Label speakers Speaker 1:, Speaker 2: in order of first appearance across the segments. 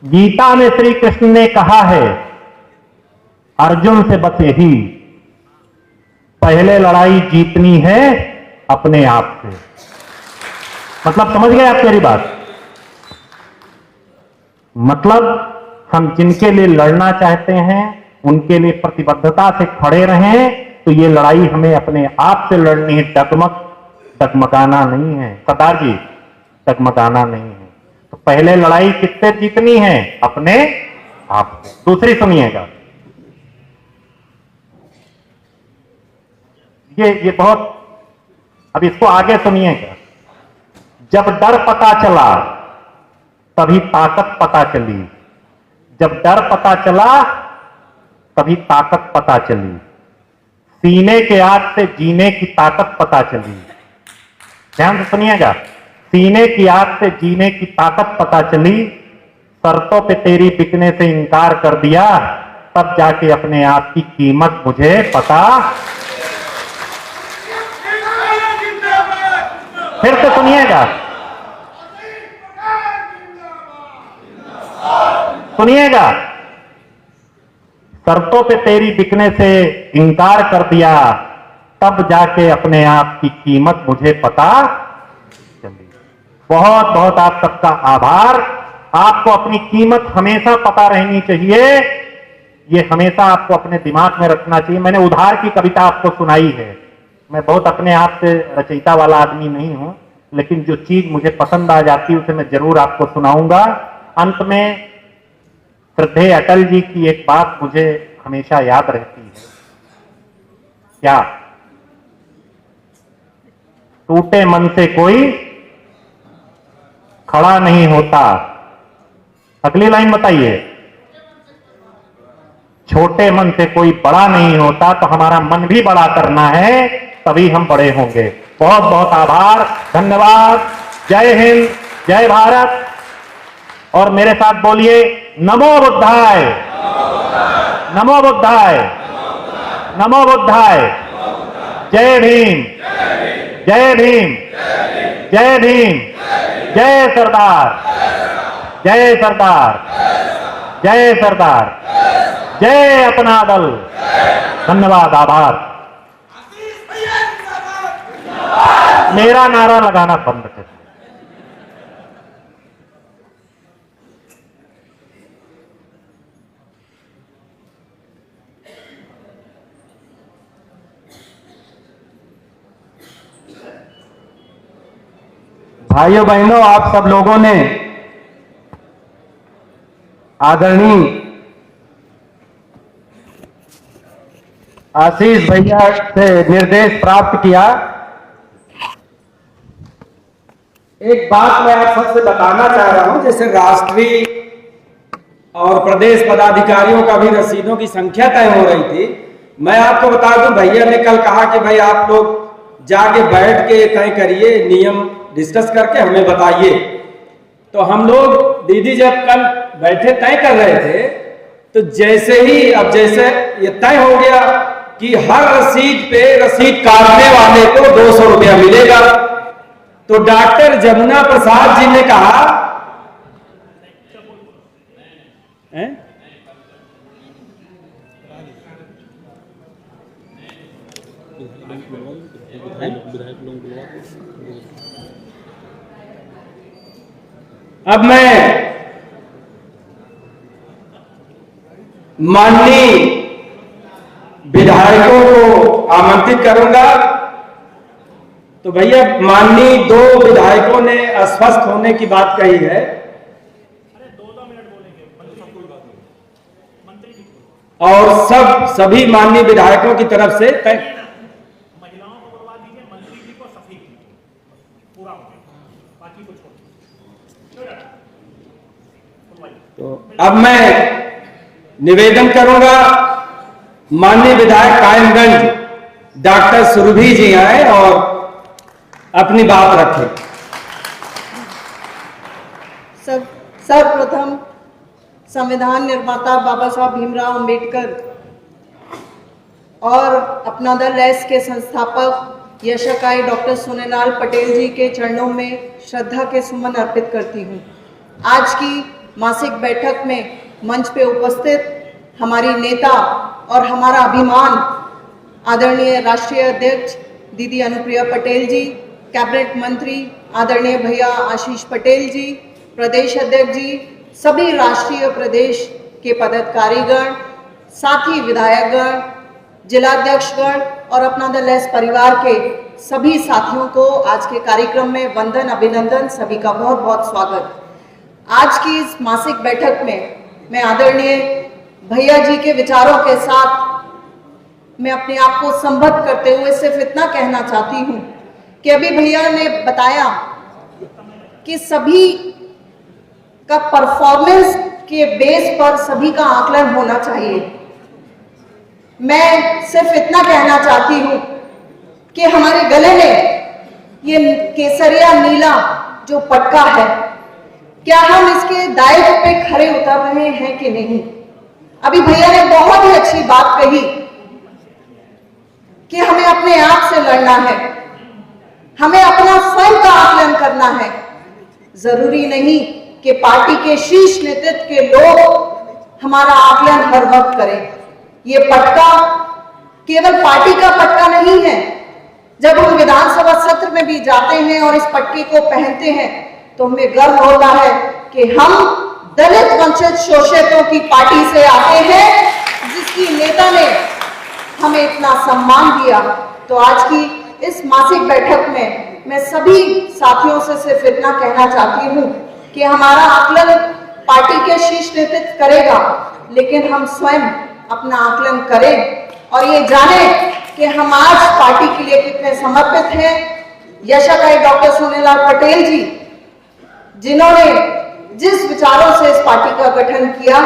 Speaker 1: गीता में श्री कृष्ण ने कहा है अर्जुन से बस यही, पहले लड़ाई जीतनी है अपने आप से। मतलब समझ गए आप मेरी बात? मतलब हम जिनके लिए लड़ना चाहते हैं उनके लिए प्रतिबद्धता से खड़े रहें, तो ये लड़ाई हमें अपने आप से लड़नी है, डगमगाना नहीं है। सरदार जी, डगमगाना नहीं है। तो पहले लड़ाई किससे जीतनी है? अपने आप से। दूसरी सुनिएगा, ये बहुत, अब इसको आगे सुनिएगा। जब डर पता चला तभी ताकत पता चली, जब डर पता चला तभी ताकत पता चली, सीने के आग से जीने की ताकत पता चली। ध्यान से सुनिएगा, सीने की आग से जीने की ताकत पता चली, शर्तों पे तेरी बिकने से इनकार कर दिया, तब जाके अपने आप की कीमत मुझे पता। फिर से सुनिएगा, सुनिएगा, शर्तों पे तेरी बिकने से इनकार कर दिया, तब जाके अपने आप की कीमत मुझे पता चली। बहुत बहुत आप सबका आभार। आपको अपनी कीमत हमेशा पता रहनी चाहिए, ये हमेशा आपको अपने दिमाग में रखना चाहिए। मैंने उधार की कविता आपको सुनाई है। मैं बहुत अपने आप से रचयिता वाला आदमी नहीं हूं, लेकिन जो चीज मुझे पसंद आ जाती है उसे मैं जरूर आपको सुनाऊंगा। अंत में श्रद्धेय अटल जी की एक बात मुझे हमेशा याद रहती है। क्या? टूटे मन से कोई खड़ा नहीं होता। अगली लाइन बताइए। छोटे मन से कोई बड़ा नहीं होता, तो हमारा मन भी बड़ा करना है, तभी हम बड़े होंगे। बहुत बहुत आभार, धन्यवाद। जय हिंद, जय भारत। और मेरे साथ बोलिए नमो बुद्धाय, नमो बुद्धाय, नमो बुद्धाय। जय भीम, जय भीम, जय भीम, जय सरदार, जय सरदार, जय सरदार, जय अपना दल। धन्यवाद, आभार। मेरा नारा लगाना बंद कर।
Speaker 2: भाइयों बहनों, आप सब लोगों ने आदरणीय आशीष भैया से निर्देश प्राप्त किया। एक बात मैं आप सबसे बताना चाह रहा हूं, जैसे राष्ट्रीय और प्रदेश पदाधिकारियों का भी रसीदों की संख्या तय हो रही थी। मैं आपको बता दूं, भैया ने कल कहा कि भाई आप लोग जाके बैठ के तय करिए, नियम डिस्कस करके हमें बताइए। तो हम लोग दीदी जब कल बैठे तय कर रहे थे, तो जैसे ही अब जैसे ये तय हो गया कि हर रसीद पे रसीद काटने वाले को 200 रुपया मिलेगा, तो डॉक्टर जमुना प्रसाद जी ने कहा अब मैं माननीय विधायकों को आमंत्रित करूंगा। तो भैया माननीय 2 विधायकों ने अस्वस्थ होने की बात कही है। और सभी माननीय विधायकों की तरफ से
Speaker 1: महिलाओं को बुलवा दीजिए, मंत्री जी को सफी पूरा हो गया, बाकी को छोड़।
Speaker 2: तो अब मैं निवेदन करूंगा, माननीय विधायक कायमगंज डॉक्टर सुरभि जी आए और अपनी बात रखें।
Speaker 3: सर्वप्रथम संविधान निर्माता बाबा साहब भीमराव अंबेडकर और अपना दल एस के संस्थापक यशकाई डॉक्टर सोनेलाल पटेल जी के चरणों में श्रद्धा के सुमन अर्पित करती हूँ। आज की मासिक बैठक में मंच पे उपस्थित हमारी नेता और हमारा अभिमान आदरणीय राष्ट्रीय अध्यक्ष दीदी अनुप्रिया पटेल जी, कैबिनेट मंत्री आदरणीय भैया आशीष पटेल जी, प्रदेश अध्यक्ष जी, सभी राष्ट्रीय प्रदेश के पदाधिकारीगण, साथी विधायकगण, जिलाध्यक्षगण और अपना दल एस परिवार के सभी साथियों को आज के कार्यक्रम में वंदन, अभिनंदन, सभी का बहुत बहुत स्वागत। आज की इस मासिक बैठक में मैं आदरणीय भैया जी के विचारों के साथ मैं अपने आप को संबद्ध करते हुए सिर्फ इतना कहना चाहती हूँ कि अभी भैया ने बताया कि सभी का परफॉर्मेंस के बेस पर सभी का आकलन होना चाहिए। मैं सिर्फ इतना कहना चाहती हूँ कि हमारे गले में ये केसरिया नीला जो पटका है, क्या हम इसके दायरे पे खरे उतर रहे हैं कि नहीं। अभी भैया ने बहुत ही अच्छी बात कही कि हमें अपने आप से लड़ना है, हमें अपना स्वयं का आकलन करना है। जरूरी नहीं कि पार्टी के शीर्ष नेतृत्व के लोग हमारा आकलन हर वक्त करें। ये पटका केवल पार्टी का पटका नहीं है। जब हम विधानसभा सत्र में भी जाते हैं और इस पटके को पहनते हैं तो हमें गर्व होता है कि हम दलित वंचित शोषितों की पार्टी से आते हैं, जिसकी नेता ने हमें इतना सम्मान दिया। तो आज की इस मासिक बैठक में मैं सभी साथियों से सिर्फ इतना कहना चाहती हूँ कि हमारा आकलन पार्टी के शीर्ष नेतृत्व करेगा, लेकिन हम स्वयं अपना आकलन करें और ये जाने कि हम आज पार्टी के लिए कितने समर्पित हैं। यशाकाई डॉक्टर सोनेलाल पटेल जी, जिन्होंने जिस विचारों से इस पार्टी का गठन किया,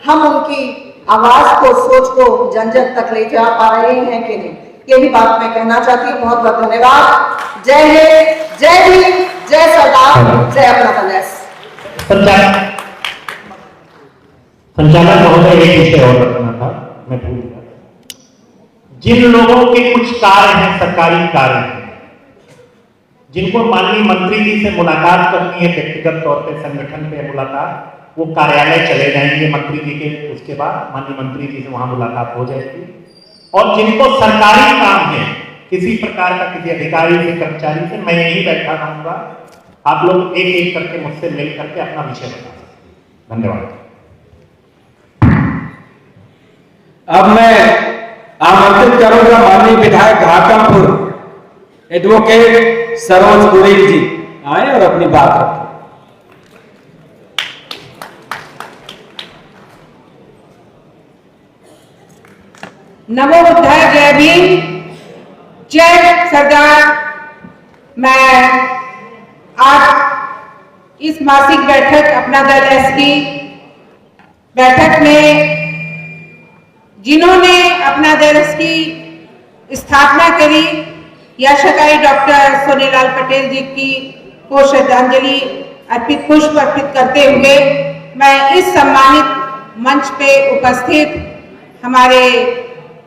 Speaker 3: हम उनकी आवाज को, सोच को जन जन तक ले जा पा रहे हैं कि नहीं, यही बात मैं कहना चाहती हूँ। बहुत बहुत धन्यवाद। जय हिंद, जय भीम, जय सरदार, जय अपना प्रदेश।
Speaker 1: संचालक महोदय एक विषय और रखना था, मैं भूल गया। जिन लोगों के कुछ कार्य हैं, सरकारी कार्य हैं, जिनको माननीय मंत्री जी से मुलाकात करनी है, व्यक्तिगत तौर पे संगठन पे मुलाकात, वो कार्यालय चले जाएंगे मंत्री जी के, उसके बाद माननीय मंत्री जी से वहां मुलाकात हो जाएगी। और जिनको सरकारी काम है, किसी प्रकार का किसी अधिकारी से, कर्मचारी से, मैं यहीं बैठा रहूंगा, आप लोग एक एक करके मुझसे मिल करके अपना विषय बता सकते। धन्यवाद।
Speaker 2: अब मैं आमंत्रित करूंगा माननीय विधायक घाटमपुर एडवोकेट सरोज गुरेल जी आए और अपनी बात रखें।
Speaker 4: नमो बुद्धाय, जय भीम, जय सरदार। मैं आज इस मासिक बैठक अपना दल एस की बैठक में जिन्होंने अपना दल एस की स्थापना करी, यशाकाई डॉक्टर सोनेलाल पटेल जी की को श्रद्धांजलि अर्पित, पुष्प अर्पित करते हुए मैं इस सम्मानित मंच पे उपस्थित हमारे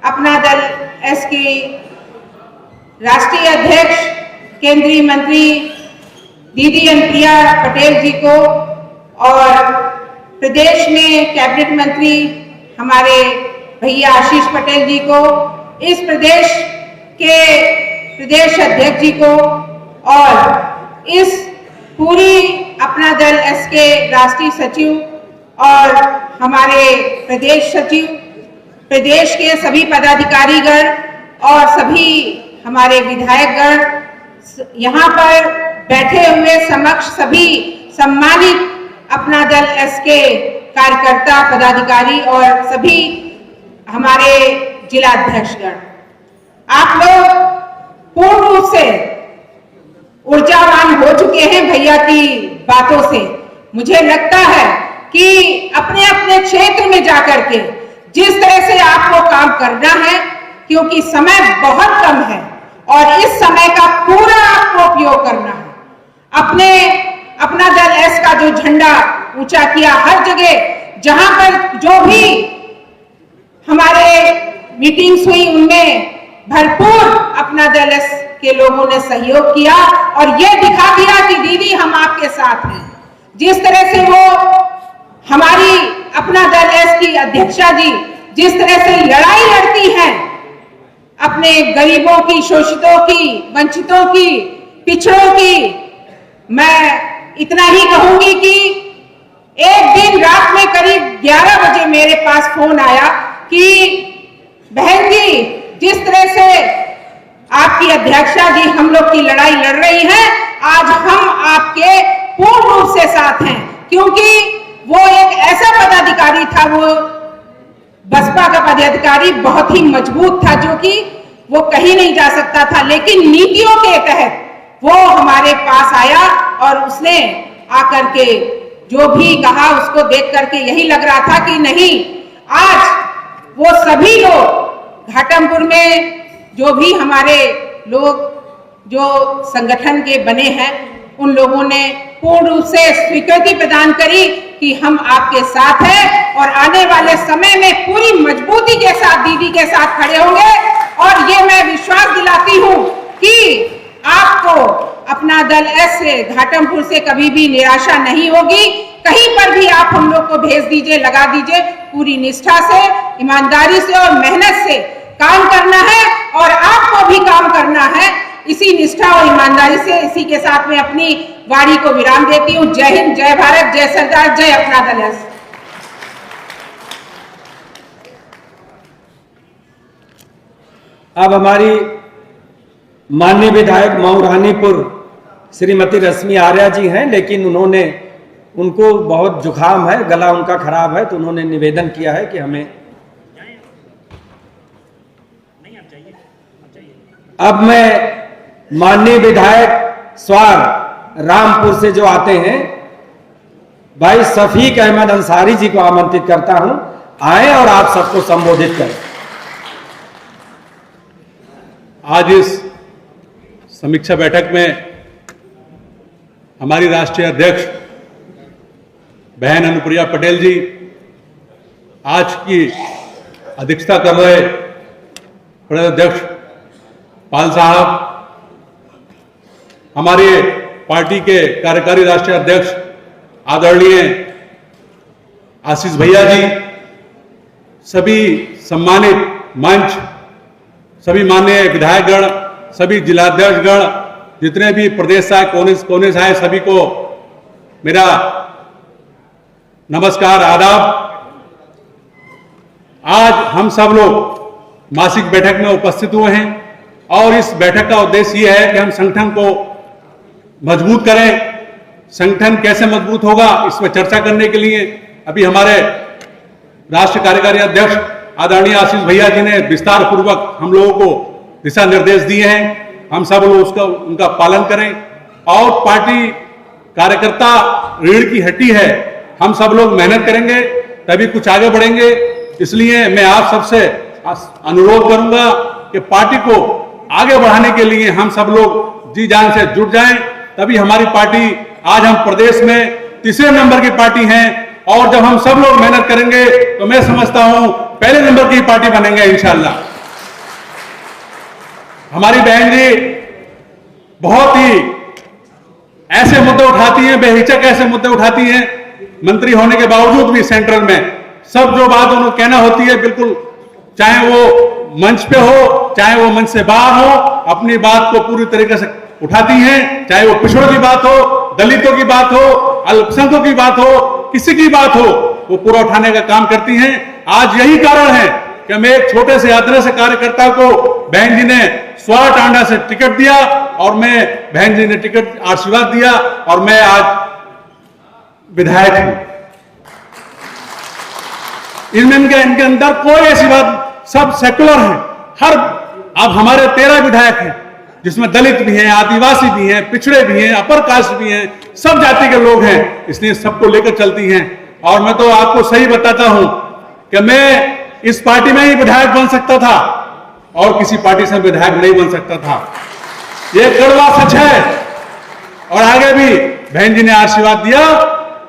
Speaker 4: अपना दल एस की राष्ट्रीय अध्यक्ष, केंद्रीय मंत्री दीदी अनुप्रिया पटेल जी को और प्रदेश में कैबिनेट मंत्री हमारे भैया आशीष पटेल जी को, इस प्रदेश के प्रदेश अध्यक्ष जी को और इस पूरी अपना दल एस के राष्ट्रीय सचिव और हमारे प्रदेश सचिव, प्रदेश के सभी पदाधिकारीगण और सभी हमारे विधायकगण, यहाँ पर बैठे हुए समक्ष सभी सम्मानित अपना दल एस के कार्यकर्ता, पदाधिकारी और सभी हमारे जिलाध्यक्षगण, आप लोग पूर्ण रूप से ऊर्जावान हो चुके हैं भैया की बातों से। मुझे लगता है कि अपने अपने क्षेत्र में जाकर के जिस तरह से आपको काम करना है, क्योंकि समय बहुत कम है और इस समय का पूरा आपको उपयोग करना है। अपना दल एस का जो झंडा ऊंचा किया, हर जगह जहां पर जो भी हमारे मीटिंग्स हुई उनमें भरपूर अपना दल एस के लोगों ने सहयोग किया और ये दिखा दिया कि दीदी हम आपके साथ हैं। जिस तरह से वो हमारी अपना दल एस की अध्यक्षा जी जिस तरह से लड़ाई लड़ती हैं अपने गरीबों की, शोषितों की, वंचितों की, पिछड़ों की, मैं इतना ही कहूंगी कि एक दिन रात में करीब 11 बजे मेरे पास फोन आया कि बहन जी, जिस तरह से आपकी अध्यक्षा जी हम लोग की लड़ाई लड़ रही है, आज हम आपके पूर्ण रूप से साथ हैं, क्योंकि वो एक ऐसा पदाधिकारी था, वो बसपा का पदाधिकारी बहुत ही मजबूत था, जो कि वो कहीं नहीं जा सकता था, लेकिन नीतियों के तहत वो हमारे पास आया और उसने आकर के जो भी कहा उसको देख करके यही लग रहा था कि नहीं, आज वो सभी लोग घाटमपुर में जो भी हमारे लोग जो संगठन के बने हैं, उन लोगों ने पूर्ण रूप से स्वीकृति प्रदान करी कि हम आपके साथ हैं और आने वाले समय में पूरी मजबूती के साथ दीदी के साथ खड़े होंगे। और ये मैं विश्वास दिलाती हूँ कि आपको अपना दल एस से, घाटमपुर से कभी भी निराशा नहीं होगी। कहीं पर भी आप हम लोग को भेज दीजिए, लगा दीजिए, पूरी निष्ठा से, ईमानदारी से और मेहनत से काम करना है और आपको भी काम करना है। इसी निष्ठा और ईमानदारी से, इसी के साथ में अपनी वाणी को विराम देती हूँ। जय हिंद, जय भारत, जय सरदार, जय अपना दल एस।
Speaker 2: अब हमारी माननीय विधायक मऊ रानीपुर श्रीमती रश्मि आर्या जी हैं, लेकिन उनको बहुत जुकाम है, गला उनका खराब है, तो उन्होंने निवेदन किया है कि हमें अब मैं माननीय विधायक स्वार रामपुर से जो आते हैं भाई शफीक अहमद अंसारी जी को आमंत्रित करता हूं, आए और आप सबको संबोधित करें।
Speaker 5: आज इस समीक्षा बैठक में हमारी राष्ट्रीय अध्यक्ष बहन अनुप्रिया पटेल जी आज की अध्यक्षता कर रहे प्रदेश अध्यक्ष पाल साहब, हमारे पार्टी के कार्यकारी राष्ट्रीय अध्यक्ष आदरणीय आशीष भैया जी, सभी सम्मानित मंच, सभी माननीय विधायकगण, सभी जिलाध्यक्षगण, जितने भी प्रदेश से कोने से आए, सभी को मेरा नमस्कार, आदाब। आज हम सब लोग मासिक बैठक में उपस्थित हुए हैं और इस बैठक का उद्देश्य यह है कि हम संगठन को मजबूत करें। संगठन कैसे मजबूत होगा, इस पर चर्चा करने के लिए अभी हमारे राष्ट्रीय कार्यकारी अध्यक्ष आदरणीय आशीष भैया जी ने विस्तार पूर्वक हम लोगों को दिशा निर्देश दिए हैं। हम सब लोग उनका पालन करें और पार्टी कार्यकर्ता रीढ़ की हड्डी है, हम सब लोग मेहनत करेंगे तभी कुछ आगे बढ़ेंगे। इसलिए मैं आप सबसे अनुरोध करूंगा कि पार्टी को आगे बढ़ाने के लिए हम सब लोग जी जान से जुट जाएं, तभी हमारी पार्टी, आज हम प्रदेश में तीसरे नंबर की पार्टी हैं और जब हम सब लोग मेहनत करेंगे तो मैं समझता हूं पहले नंबर की पार्टी बनेंगे इंशाल्लाह। हमारी बहन जी बहुत ही ऐसे मुद्दे उठाती हैं, बेहिचक ऐसे मुद्दे उठाती हैं, मंत्री होने के बावजूद भी सेंट्रल में सब जो बात उन्हें कहना होती है, बिल्कुल चाहे वो मंच पे हो चाहे वो मंच से बाहर हो, अपनी बात को पूरी तरीके से उठाती हैं। चाहे वो पिछड़ों की बात हो, दलितों की बात हो, अल्पसंख्यकों की बात हो, किसी की बात हो, वो पूरा उठाने का काम करती हैं। आज यही कारण है कि मैं एक छोटे से यात्रा से कार्यकर्ता को बहन जी ने स्वार टांडा से टिकट दिया और मैं बहन जी ने टिकट आशीर्वाद दिया और मैं आज विधायक हूं। इनके अंदर कोई ऐसी बात, सब सेकुलर है। अब हमारे 13 विधायक हैं जिसमें दलित भी हैं, आदिवासी भी हैं, पिछड़े भी हैं, अपर कास्ट भी हैं, सब जाति के लोग हैं, इसलिए सबको लेकर चलती हैं। और मैं तो आपको सही बताता हूं कि मैं इस पार्टी में ही विधायक बन सकता था और किसी पार्टी से विधायक नहीं बन सकता था, ये कड़वा सच है। और आगे भी बहन जी ने आशीर्वाद दिया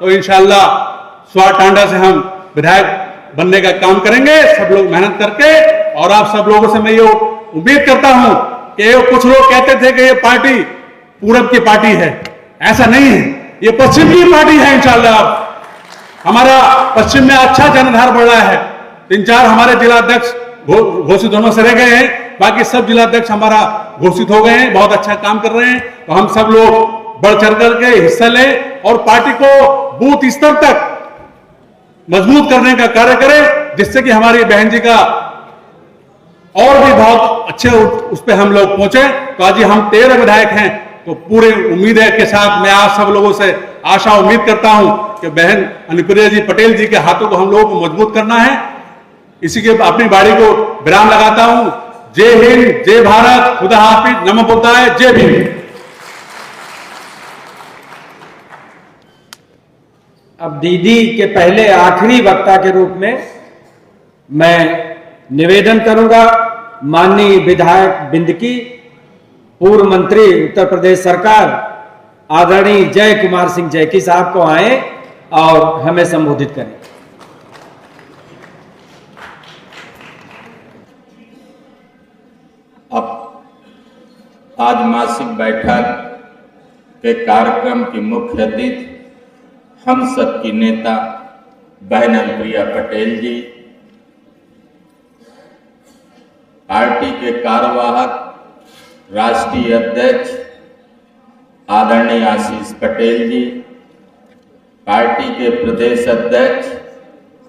Speaker 5: तो इंशाल्लाह स्वार टांडा से हम विधायक बनने का काम करेंगे, सब लोग मेहनत करके। और आप सब लोगों से मैं ये उम्मीद करता हूं कि कुछ लोग कहते थे कि ये पार्टी पूरब की पार्टी है, ऐसा नहीं है, ये पश्चिम की पार्टी है। इंशाल्लाह हमारा पश्चिम में अच्छा जनाधार बढ़ रहा है। 3-4 हमारे जिलाध्यक्ष घोषित होने से रह गए हैं, बाकी सब जिलाध्यक्ष हमारा घोषित हो गए हैं, बहुत अच्छा काम कर रहे हैं। तो हम सब लोग बढ़ चढ़ करके हिस्सा लें और पार्टी को बूथ स्तर तक मजबूत करने का कार्य करें, जिससे कि हमारी बहन जी का और भी बहुत अच्छे उस पर हम लोग पहुंचे। तो आज हम 13 विधायक हैं, तो पूरे उम्मीद है के साथ मैं आप सब लोगों से आशा उम्मीद करता हूं कि बहन अनुप्रिया जी पटेल जी के हाथों को हम लोगों को मजबूत करना है। इसी के अपनी बाड़ी को विराम लगाता हूं। जय हिंद, जय भारत, खुदा हाफिज, नमो बुद्धाय, जय भीम।
Speaker 2: अब दीदी के पहले आखिरी वक्ता के रूप में मैं निवेदन करूंगा माननीय विधायक बिंदकी, पूर्व मंत्री उत्तर प्रदेश सरकार आदरणीय जय कुमार सिंह जैकी साहब को आए और हमें संबोधित करें।
Speaker 6: अब आज मासिक बैठक के कार्यक्रम की मुख्य अतिथि हम सबकी नेता बहन अनुप्रिया पटेल जी, पार्टी के कार्यवाहक राष्ट्रीय अध्यक्ष आदरणीय आशीष पटेल जी, पार्टी के प्रदेश अध्यक्ष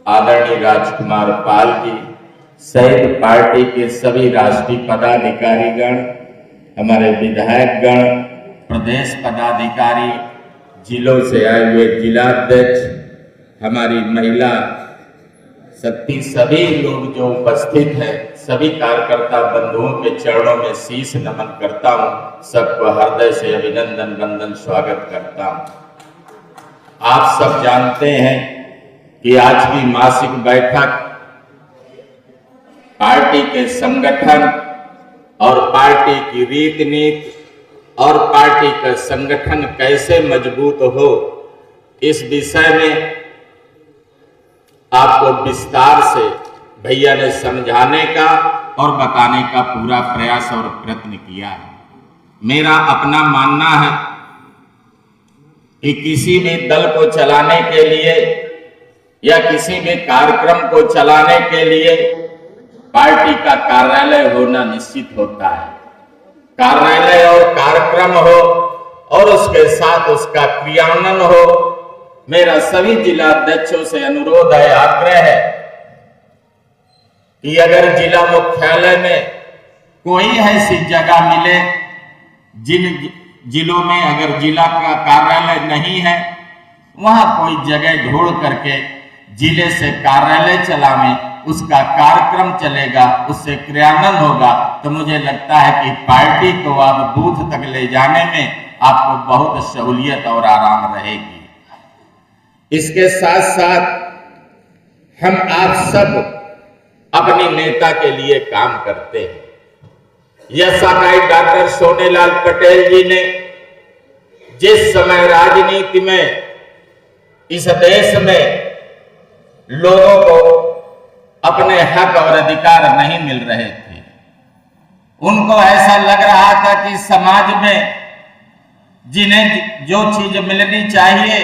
Speaker 6: आदरणीय राजकुमार पाल जी सहित पार्टी के सभी राष्ट्रीय पदाधिकारीगण, हमारे विधायकगण, प्रदेश पदाधिकारी, जिलों से आए हुए जिलाध्यक्ष, हमारी महिला शक्ति, सभी लोग जो उपस्थित हैं, सभी कार्यकर्ता बंधुओं के चरणों में शीश नमन करता हूं। सबको हृदय से अभिनंदन वंदन स्वागत करता हूं। आप सब जानते हैं कि आज की मासिक बैठक पार्टी के संगठन और पार्टी की रीति नीति और पार्टी का संगठन कैसे मजबूत हो, इस विषय में आपको विस्तार से भैया ने समझाने का और बताने का पूरा प्रयास और प्रयत्न किया है। मेरा अपना मानना है कि किसी भी दल को चलाने के लिए या किसी भी कार्यक्रम को चलाने के लिए पार्टी का कार्यालय होना निश्चित होता है। कार्यालय और कार्यक्रम हो और उसके साथ उसका क्रियान्वयन हो। मेरा सभी जिला अध्यक्षों से अनुरोध है, आग्रह है कि अगर जिला मुख्यालय में कोई ऐसी जगह मिले, जिन जिलों में अगर जिला का कार्यालय नहीं है, वहां कोई जगह ढूंढ करके जिले से कार्यालय चलावें, उसका कार्यक्रम चलेगा, उससे क्रियान्वयन होगा, तो मुझे लगता है कि पार्टी को अब बूथ तक ले जाने में आपको बहुत सहूलियत और आराम रहेगी। इसके साथ साथ हम आप सब अपने नेता के लिए काम करते हैं। यशाकाई डॉक्टर सोनेलाल पटेल जी ने जिस समय राजनीति में इस देश में लोगों को अपने हक और अधिकार नहीं मिल रहे थे, उनको ऐसा लग रहा था कि समाज में जिन्हें जो चीज मिलनी चाहिए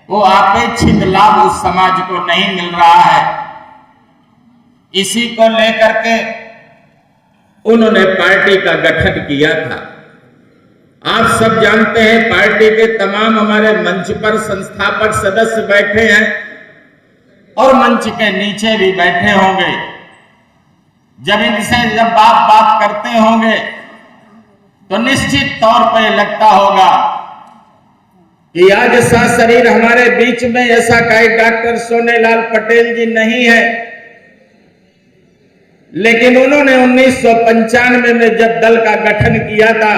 Speaker 6: वो अपेक्षित लाभ उस समाज को नहीं मिल रहा है। इसी को लेकर के उन्होंने पार्टी का गठन किया था। आप सब जानते हैं पार्टी के तमाम हमारे मंच पर संस्थापक सदस्य बैठे हैं और मंच के नीचे भी बैठे होंगे। जब इनसे जब बात करते होंगे तो निश्चित तौर पर लगता होगा कि आज सशरीर हमारे बीच में ऐसा कई डॉक्टर सोनेलाल पटेल जी नहीं है, लेकिन उन्होंने 1995 में जब दल का गठन किया था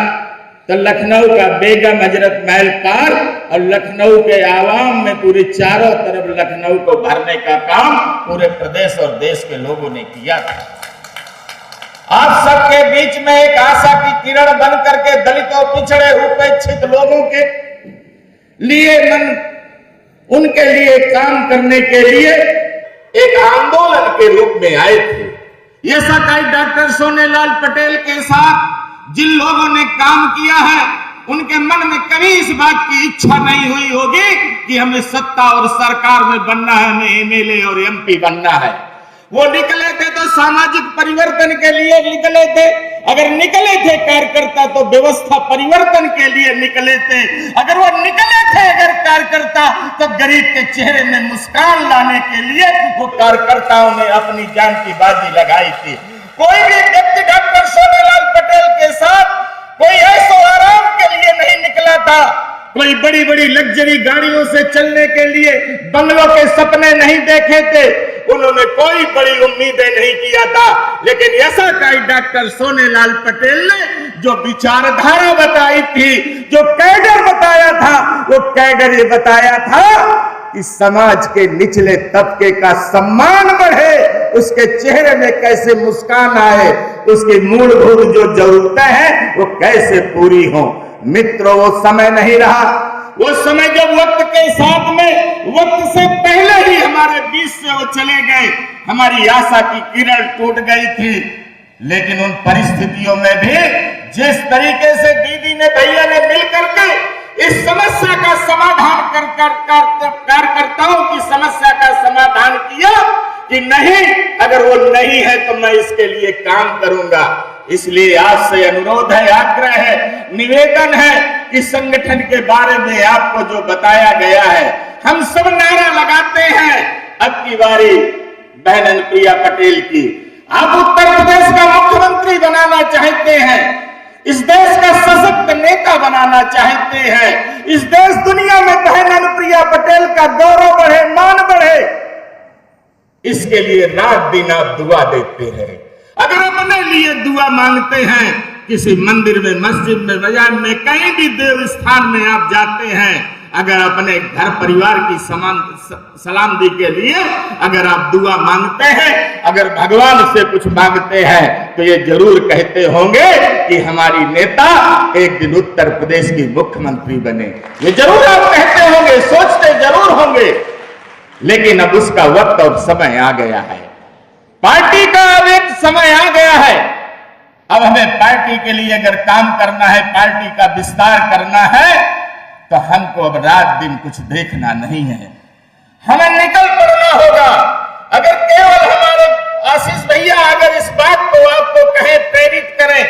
Speaker 6: तो लखनऊ का बेगम हजरत महल पार्क और लखनऊ के आवाम में पूरी चारों तरफ लखनऊ को भरने का काम पूरे प्रदेश और देश के लोगों ने किया था। आप सबके बीच में एक आशा की किरण बन करके दलितों, पिछड़े, उपेक्षित लोगों के लिए उनके लिए काम करने के लिए एक आंदोलन के रूप में आए थे। ये सकाई डॉक्टर सोनेलाल पटेल के साथ जिन लोगों ने काम किया है उनके मन में कभी इस बात की इच्छा नहीं हुई होगी कि हमें सत्ता और सरकार में बनना है, हमें एमएलए और एमपी बनना है। वो निकले थे तो सामाजिक परिवर्तन के लिए निकले थे। अगर निकले थे कार्यकर्ता तो व्यवस्था परिवर्तन के लिए निकले थे। अगर वो निकले थे अगर कार्यकर्ता तो गरीब के चेहरे में मुस्कान लाने के लिए वो कार्यकर्ताओं ने अपनी जान की बाजी लगाई थी। कोई भी व्यक्ति डॉक्टर सोनेलाल पटेल के साथ कोई ऐशो आराम के लिए नहीं निकला था, कोई बड़ी बड़ी लग्जरी गाड़ियों से चलने के लिए बंगलों के सपने नहीं देखे थे, उन्होंने कोई बड़ी उम्मीदें नहीं किया था। लेकिन ऐसा कई डॉक्टर सोनेलाल पटेल ने जो विचारधारा बताई थी, जो कैडर बताया था, वो कैडर ये बताया था कि समाज के निचले तबके का सम्मान बढ़े, उसके चेहरे में कैसे मुस्कान आए, उसकी मूलभूत जो जरूरतें हैं वो कैसे पूरी हो। मित्रों, वो समय नहीं रहा। वो समय जब वक्त के साथ में, वक्त से पहले ही हमारे बीच से वो चले गए, हमारी आशा की किरण टूट गई थी। लेकिन उन परिस्थितियों में भी जिस तरीके से दीदी ने, भैया ने मिलकर के इस समस्या का समाधान कार्यकर्ताओं की समस्या का समाधान किया कि नहीं, अगर वो नहीं है तो मैं इसके लिए काम करूंगा। इसलिए आपसे अनुरोध है, आग्रह है, निवेदन है कि संगठन के बारे में आपको जो बताया गया है, हम सब नारा लगाते हैं अब की बारी बहन अनुप्रिया पटेल की। आप उत्तर प्रदेश का मुख्यमंत्री बनाना चाहते हैं, इस देश का सशक्त नेता बनाना चाहते हैं, इस देश दुनिया में बहन अनुप्रिया पटेल का गौरव बढ़े, मान बढ़े, इसके लिए रात दिन आप दुआ देते हैं। अगर अपने लिए दुआ मांगते हैं, किसी मंदिर में, मस्जिद में, बाजार में, कहीं भी देव स्थान में आप जाते हैं, अगर अपने घर परिवार की सलामती के लिए अगर आप दुआ मांगते हैं, अगर भगवान से कुछ मांगते हैं, तो ये जरूर कहते होंगे कि हमारी नेता एक दिन उत्तर प्रदेश की मुख्यमंत्री बने। ये जरूर आप कहते होंगे, सोचते जरूर होंगे। लेकिन अब उसका वक्त और समय आ गया है, पार्टी का अब एक समय आ गया है। अब हमें पार्टी के लिए अगर काम करना है, पार्टी का विस्तार करना है, तो हमको अब रात दिन कुछ देखना नहीं है, हमें निकल पड़ना होगा। अगर केवल हमारे आशीष भैया अगर इस बात को आपको कहें, प्रेरित करें,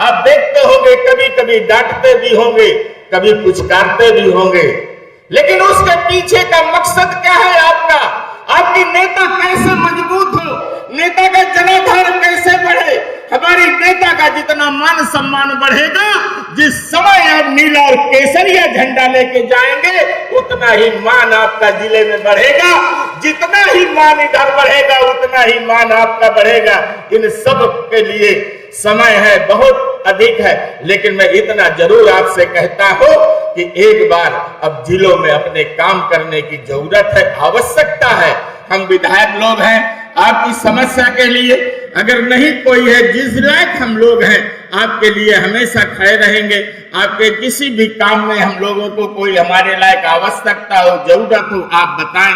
Speaker 6: आप देखते होंगे कभी कभी डांटते भी होंगे, कभी पुचकारते भी होंगे, लेकिन उसके पीछे का मकसद क्या है आपका? आपकी नेता कैसे मजबूत हो, नेता का जनाधार कैसे बढ़े। हमारी नेता का जितना मान सम्मान बढ़ेगा, जिस समय आप नीला और केसरिया झंडा लेके जाएंगे, उतना ही मान आपका जिले में बढ़ेगा। जितना ही मान इधर बढ़ेगा, उतना ही मान आपका बढ़ेगा। इन सब के लिए समय है, बहुत अधिक है, लेकिन मैं इतना जरूर आपसे कहता हूं कि एक बार अब जिलों में अपने काम करने की जरूरत है, आवश्यकता है। हम विधायक लोग हैं, आपकी समस्या के लिए अगर नहीं कोई है, जिस लायक हम लोग हैं, आपके लिए हमेशा खड़े रहेंगे। आपके किसी भी काम में हम लोगों को कोई हमारे लायक आवश्यकता हो, जरूरत हो, आप बताएं।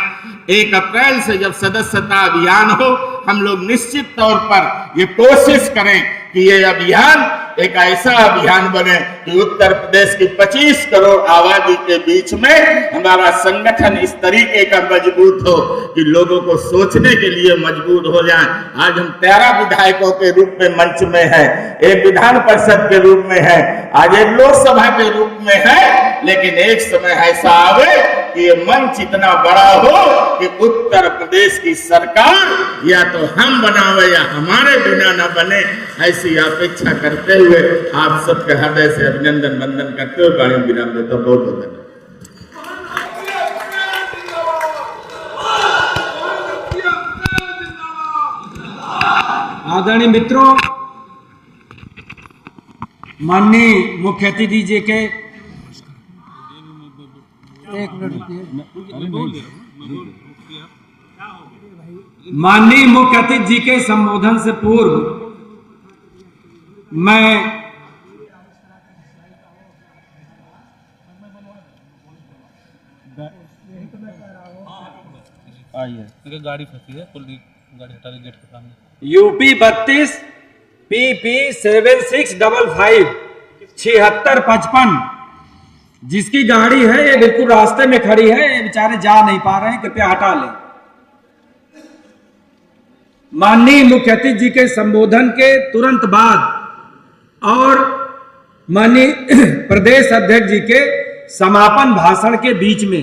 Speaker 6: 1 अप्रैल से जब सदस्यता अभियान हो, हम लोग निश्चित तौर पर ये कोशिश करें कि ये अभियान एक ऐसा अभियान बने कि उत्तर प्रदेश की 25 करोड़ आबादी के बीच में हमारा संगठन इस तरीके का मजबूत हो कि लोगों को सोचने के लिए मजबूर हो जाए। आज हम 13 विधायकों के रूप में मंच में हैं, एक विधान परिषद के रूप में है, आज एक लोकसभा के रूप में है, लेकिन एक समय ऐसा आवे कि ये मंच इतना बड़ा हो कि उत्तर प्रदेश की सरकार या तो हम बनावे या हमारे बिना न बने, ऐसी अपेक्षा करते हुए आप सबके हृदय से अभिनंदन वंदन करते हुए वाणी विराम देता हूं। बहुत बहुत धन्यवाद।
Speaker 2: आदरणीय मित्रों, माननीय मुख्य अतिथि जी के माननीय मुख्य अतिथि जी के संबोधन से पूर्व मैं
Speaker 7: गाड़ी फंसी है, गाड़ी हटा गेट के सामने।
Speaker 2: यूपी 32 PP 7655 7655 जिसकी गाड़ी है ये बिल्कुल रास्ते में खड़ी है, ये बेचारे जा नहीं पा रहे हैं, कृपया हटा लें। माननीय मुख्य अतिथि जी के संबोधन के तुरंत बाद और माननीय प्रदेश अध्यक्ष जी के समापन भाषण के बीच में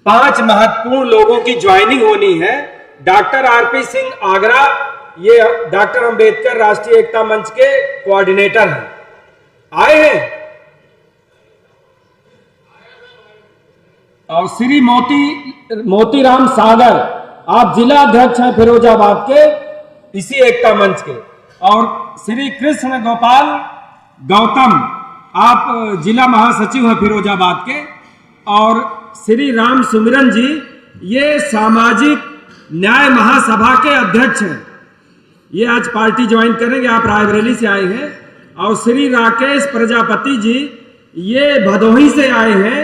Speaker 2: 5 महत्वपूर्ण लोगों की ज्वाइनिंग होनी है। डॉक्टर आरपी सिंह आगरा, ये डॉक्टर अंबेडकर राष्ट्रीय एकता मंच के कोऑर्डिनेटर हैं, आए हैं। और श्री मोतीराम सागर, आप जिला अध्यक्ष हैं फिरोजाबाद के इसी एकता मंच के। और श्री कृष्ण गोपाल गौतम, आप जिला महासचिव हैं फिरोजाबाद के। और श्री राम सुमिरन जी, ये सामाजिक न्याय महासभा के अध्यक्ष हैं, ये आज पार्टी ज्वाइन करेंगे, आप रायबरेली से आए हैं। और श्री राकेश प्रजापति जी, ये भदोही से आए हैं,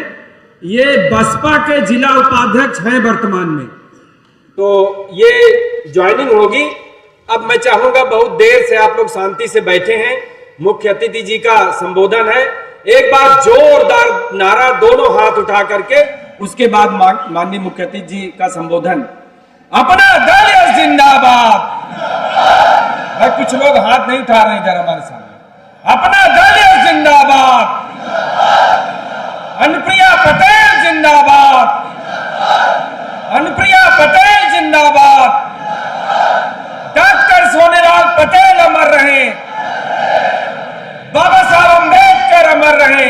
Speaker 2: ये बसपा के जिला उपाध्यक्ष हैं वर्तमान में। तो ये ज्वाइनिंग होगी। अब मैं चाहूंगा, बहुत देर से आप लोग शांति से बैठे हैं, मुख्य अतिथि जी का संबोधन है, एक बार जोरदार नारा दोनों हाथ उठा करके, उसके बाद माननीय मुख्य अतिथि जी का संबोधन। अपना दल जिंदाबाद। भाई कुछ लोग हाथ नहीं उठा रहे हैं जरा हमारे सामने। अपना दल जिंदाबाद। अनुप्रिया पटेल जिंदाबाद। अनुप्रिया पटेल जिंदाबाद। डॉक्टर सोनेलाल पटेल अमर रहे। बाबा साहब अम्बेडकर अमर रहे।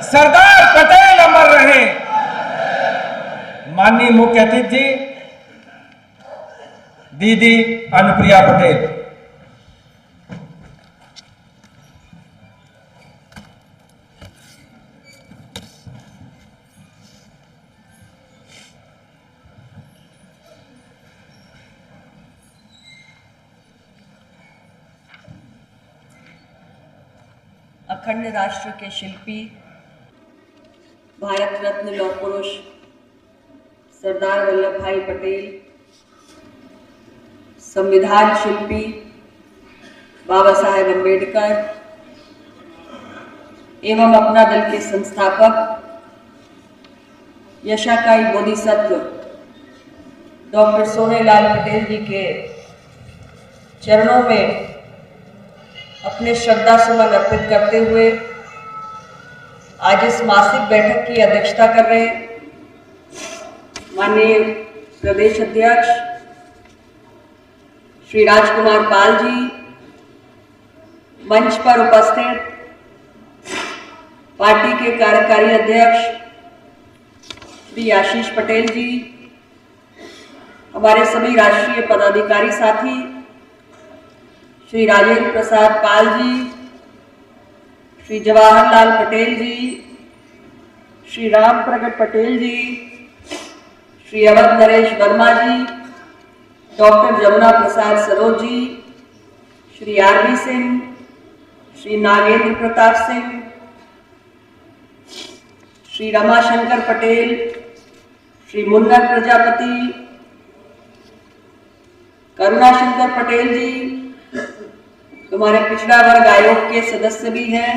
Speaker 2: सरदार पटेल अमर रहे। माननीय मुख्य अतिथि जी दीदी अनुप्रिया पटेल।
Speaker 8: अखंड राष्ट्र के शिल्पी, भारत रत्न लौह पुरुष सरदार वल्लभ भाई पटेल, संविधान शिल्पी बाबा साहेब अम्बेडकर एवं अपना दल के संस्थापक यशाकाई बोधिसत्व डॉक्टर सोनेलाल पटेल जी के चरणों में अपने श्रद्धा सुमन अर्पित करते हुए आज इस मासिक बैठक की अध्यक्षता कर रहे माननीय प्रदेश अध्यक्ष श्री राजकुमार पाल जी, मंच पर उपस्थित पार्टी के कार्यकारी अध्यक्ष श्री आशीष पटेल जी, हमारे सभी राष्ट्रीय पदाधिकारी साथी श्री राजेंद्र प्रसाद पाल जी, श्री जवाहरलाल पटेल जी, श्री राम प्रगट पटेल जी, श्री अवध नरेश वर्मा जी, डॉक्टर जमुना प्रसाद सरोज जी, श्री आरवी सिंह, श्री नागेंद्र प्रताप सिंह, श्री रमाशंकर पटेल, श्री मुन्नर प्रजापति, करुणाशंकर पटेल जी, हमारे पिछड़ा वर्ग आयोग के सदस्य भी हैं,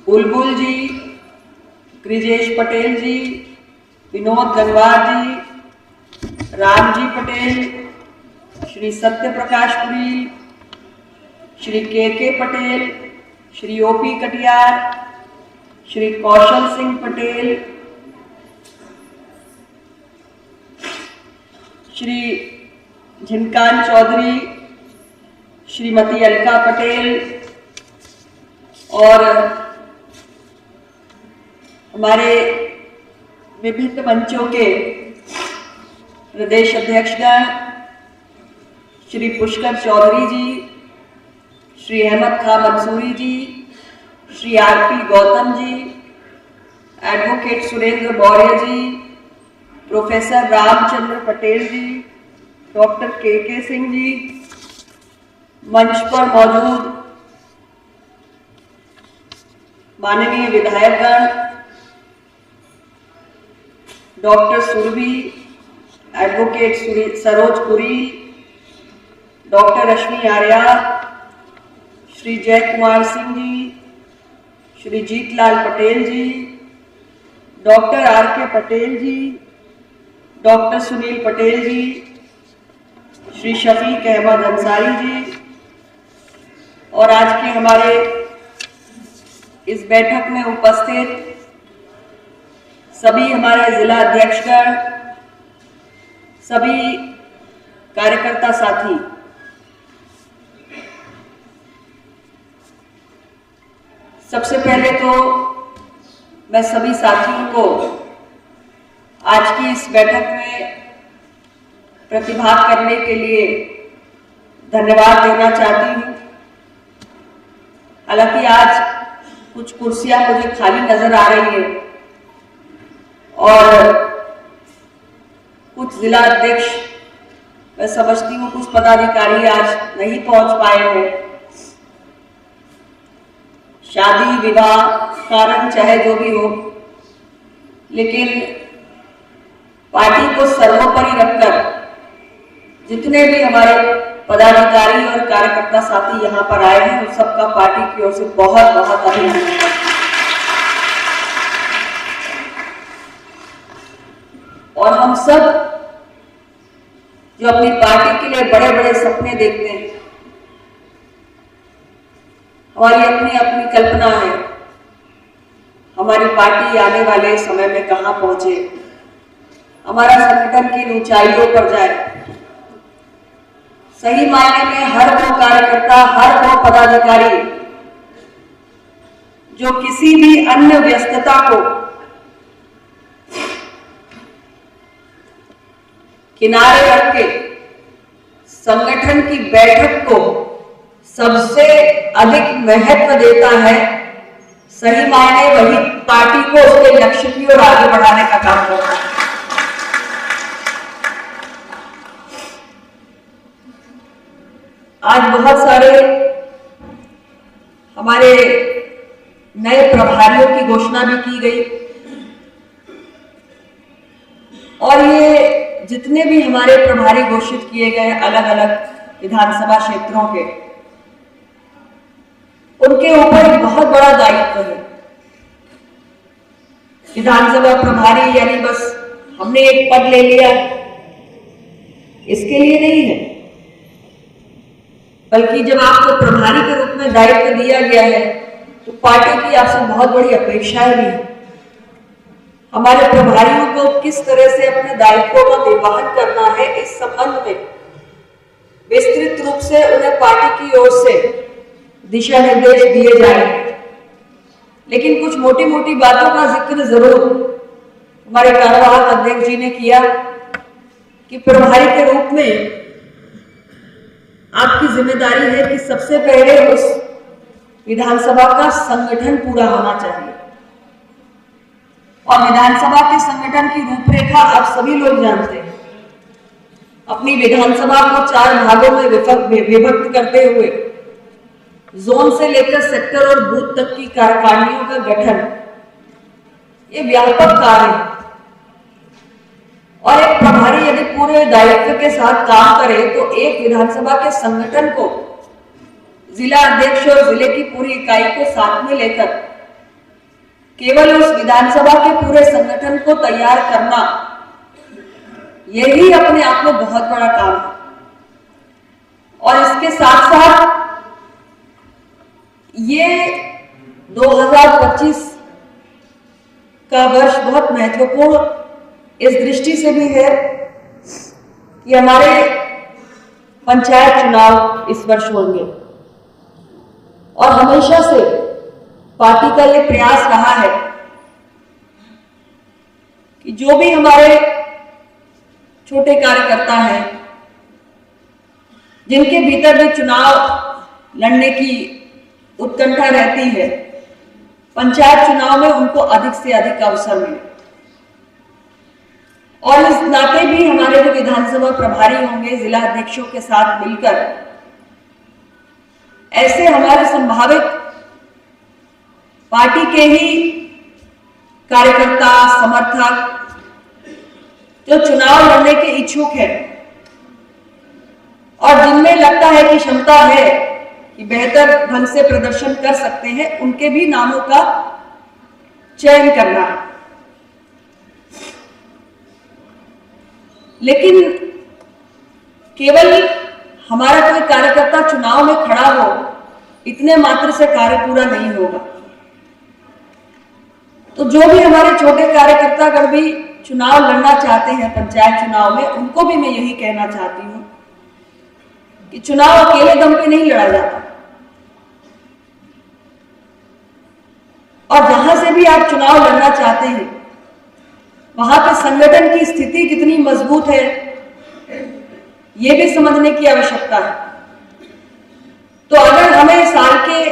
Speaker 8: बुलबुल जी, ब्रिजेश पटेल जी, विनोद गंगवार जी, रामजी पटेल, श्री सत्य प्रकाश पुरी, श्री के पटेल, श्री ओपी कटियार, श्री कौशल सिंह पटेल, श्री झिनकान चौधरी, श्रीमती अलका पटेल और हमारे विभिन्न मंचों के प्रदेश अध्यक्षगण Shri Pushkar Chaudhary ji, Shri Ahmad Khan Mansoori ji, Shri RP Gautam ji, advocate Surendra Maurya ji, professor Ramchandra Patel ji, doctor K Singh ji, मंच पर मौजूद माननीय विधायकगण doctor Surabhi, advocate Saroj Puri, doctor Rashmi Arya, Shri Jai Kumar Singh ji, Shri Jeetlal Patel ji, doctor R.K. Patel ji, doctor Sunil Patel जी, श्री शफीक अहमद अंसारी जी और आज के हमारे इस बैठक में उपस्थित सभी हमारे जिला अध्यक्षगण, सभी कार्यकर्ता साथी, सबसे पहले तो मैं सभी साथियों को आज की इस बैठक में प्रतिभाग करने के लिए धन्यवाद देना चाहती हूँ। हालांकि आज कुछ कुर्सियां मुझे खाली नजर आ रही है और कुछ जिला अध्यक्ष, मैं समझती हूँ कुछ पदाधिकारी आज नहीं पहुंच पाए हैं। शादी विवाह कारण चाहे जो भी हो, लेकिन पार्टी को सर्वोपरि रखकर जितने भी हमारे पदाधिकारी और कार्यकर्ता साथी यहाँ पर आए हैं, उन सबका पार्टी की ओर से बहुत बहुत अभिनंदन। और हम सब जो अपनी पार्टी के लिए बड़े बड़े सपने देखते हैं, हमारी अपनी अपनी कल्पना है हमारी पार्टी आने वाले समय में कहां पहुंचे, हमारा संगठन की ऊंचाइयों पर जाए। सही मायने में हर वो कार्यकर्ता, हर वो पदाधिकारी जो किसी भी अन्य व्यस्तता को किनारे रख के संगठन की बैठक को सबसे अधिक महत्व देता है, सही मायने वही पार्टी को उसके लक्ष्य की ओर आगे बढ़ाने का काम करता है। आज बहुत सारे हमारे नए प्रभारियों की घोषणा भी की गई और ये जितने भी हमारे प्रभारी घोषित किए गए अलग अलग विधानसभा क्षेत्रों के, उनके ऊपर एक बहुत बड़ा दायित्व है। विधानसभा प्रभारी यानी बस हमने एक पद ले लिया इसके लिए नहीं है, बल्कि जब आपको प्रभारी के रूप में दायित्व दिया गया है तो पार्टी की आपसे बहुत बड़ी अपेक्षाएं भी है। हमारे प्रभारियों को किस तरह से अपने दायित्वों का निर्वहन करना है, इस संबंध में विस्तृत रूप से उन्हें पार्टी की ओर से दिशा निर्देश दिए जाएंगे। लेकिन कुछ मोटी मोटी बातों का जिक्र जरूर हमारे कार्यवाहक अध्यक्ष जी ने किया कि प्रभारी के रूप में आपकी जिम्मेदारी है कि सबसे पहले उस विधानसभा का संगठन पूरा होना चाहिए और विधानसभा के संगठन की रूपरेखा आप सभी लोग जानते हैं। अपनी विधानसभा को 4 भागों में विभक्त करते हुए जोन से लेकर सेक्टर और बूथ तक की कार्यकारिणियों का गठन, ये व्यापक कार्य है और एक प्रभारी यदि पूरे दायित्व के साथ काम करे तो एक विधानसभा के संगठन को जिला अध्यक्ष और जिले की पूरी इकाई को साथ में लेकर केवल उस विधानसभा के पूरे संगठन को तैयार करना, यही अपने आप में बहुत बड़ा काम है। और इसके साथ साथ ये 2025 का वर्ष बहुत महत्वपूर्ण इस दृष्टि से भी है कि हमारे पंचायत चुनाव इस वर्ष होंगे और हमेशा से पार्टी का ये प्रयास रहा है कि जो भी हमारे छोटे कार्यकर्ता हैं जिनके भीतर भी चुनाव लड़ने की उत्कंठा रहती है, पंचायत चुनाव में उनको अधिक से अधिक अवसर मिले। और इस नाते भी हमारे जो विधानसभा प्रभारी होंगे जिला अध्यक्षों के साथ मिलकर ऐसे हमारे संभावित पार्टी के ही कार्यकर्ता, समर्थक जो चुनाव लड़ने के इच्छुक हैं और जिनमें लगता है कि क्षमता है कि बेहतर ढंग से प्रदर्शन कर सकते हैं, उनके भी नामों का चयन करना है। लेकिन केवल हमारा कोई कार्यकर्ता चुनाव में खड़ा हो, इतने मात्र से कार्य पूरा नहीं होगा। तो जो भी हमारे छोटे कार्यकर्तागण भी चुनाव लड़ना चाहते हैं पंचायत चुनाव में, उनको भी मैं यही कहना चाहती हूं कि चुनाव अकेले दम पे नहीं लड़ा जाता, और जहां से भी आप चुनाव लड़ना चाहते हैं वहां पे संगठन की स्थिति कितनी मजबूत है, ये भी समझने की आवश्यकता है। तो अगर हमें साल के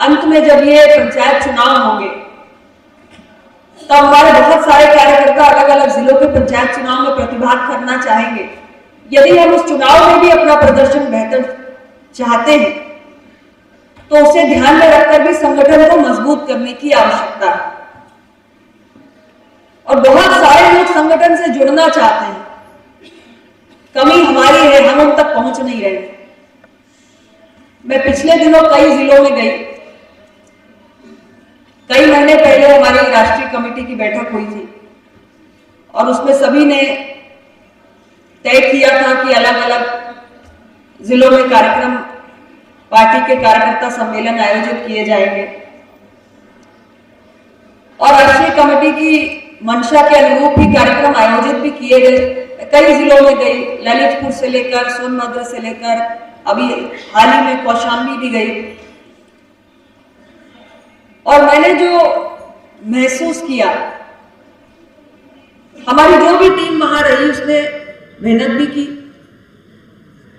Speaker 8: अंत में जब ये पंचायत चुनाव होंगे, तो हमारे बहुत सारे कार्यकर्ता अलग अलग जिलों के पंचायत चुनाव में प्रतिभाग करना चाहेंगे। यदि हम उस चुनाव में भी अपना प्रदर्शन बेहतर चाहते हैं, तो उसे ध्यान में रखकर भी संगठन को मजबूत करने की आवश्यकता है। और बहुत सारे लोग संगठन से जुड़ना चाहते हैं, कमी हमारी है, हम उन तक पहुंच नहीं रहे। मैं पिछले दिनों कई जिलों में गई। कई महीने पहले हमारी राष्ट्रीय कमेटी की बैठक हुई थी और उसमें सभी ने तय किया था कि अलग अलग जिलों में कार्यक्रम, पार्टी के कार्यकर्ता सम्मेलन आयोजित किए जाएंगे। और राष्ट्रीय कमेटी की मंशा के अनुरूप ही कार्यक्रम आयोजित भी किए गए। कई जिलों में गई, ललितपुर से लेकर सोनभद्र से लेकर अभी हाल ही में कौशाम्बी भी गई। और मैंने जो महसूस किया, हमारी जो भी टीम वहां रही उसने मेहनत भी की,